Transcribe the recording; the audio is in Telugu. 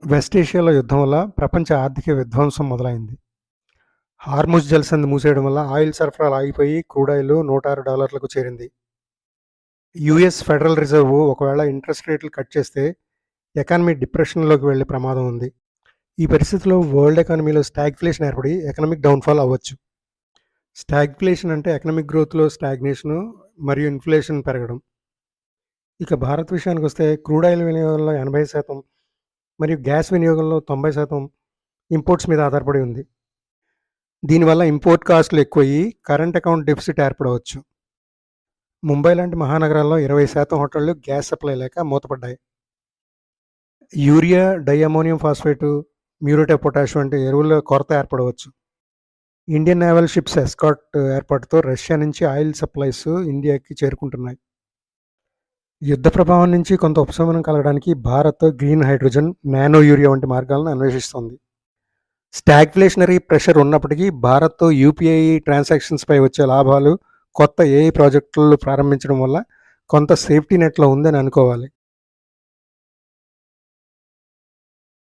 వెస్ట్ ఏషియాలో యుద్ధం వల్ల ప్రపంచ ఆర్థిక విధ్వంసం మొదలైంది. హార్ముజ్ జలసంధి మూసేయడం వల్ల ఆయిల్ సరఫరాలు ఆగిపోయి క్రూడ్ ఆయిల్ $106కు చేరింది. యూఎస్ ఫెడరల్ రిజర్వ్ ఒకవేళ ఇంట్రెస్ట్ రేట్లు కట్ చేస్తే ఎకానమీ డిప్రెషన్‌లోకి వెళ్ళే ప్రమాదం ఉంది. ఈ పరిస్థితిలో వరల్డ్ ఎకానమీలో స్టాగ్ఫ్లేషన్ ఏర్పడి ఎకనామిక్ డౌన్‌ఫాల్ అవ్వచ్చు. స్టాగ్ఫ్లేషన్ అంటే ఎకనామిక్ గ్రోత్‌లో స్టాగ్నేషను మరియు ఇన్‌ఫ్లేషన్ పెరగడం. ఇక భారత్ విషయానికొస్తే క్రూడ్ ఆయిల్ వినియోగంలో 80% మరియు గ్యాస్ వినియోగంలో 90% ఇంపోర్ట్స్ మీద ఆధారపడి ఉంది. దీనివల్ల ఇంపోర్ట్ కాస్టులు ఎక్కువయ్యి కరెంట్ అకౌంట్ డెఫిసిట్ ఏర్పడవచ్చు. ముంబై లాంటి మహానగరాల్లో 20% హోటళ్లు గ్యాస్ సప్లై లేక మూతపడ్డాయి. Urea, diammonium phosphate, muriate of potash వంటి ఎరువుల కొరత ఏర్పడవచ్చు. ఇండియన్ నేవల్ షిప్స్ ఎస్కార్ట్ ఏర్పాటుతో రష్యా నుంచి ఆయిల్ సప్లైస్ ఇండియాకి చేరుకుంటున్నాయి. యుద్ధ ప్రభావం నుంచి కొంత ఉపశమనం కలగడానికి Bharat green hydrogen, nano urea వంటి మార్గాలను అన్వేషిస్తోంది. స్టాగ్ఫ్లేషనరీ ప్రెషర్ ఉన్నప్పటికీ భారత్‌తో యూపీఐ ట్రాన్సాక్షన్స్‌పై వచ్చే లాభాలు, కొత్త ఏఐ ప్రాజెక్టులు ప్రారంభించడం వల్ల కొంత సేఫ్టీ నెట్‌లో ఉందని అనుకోవాలి.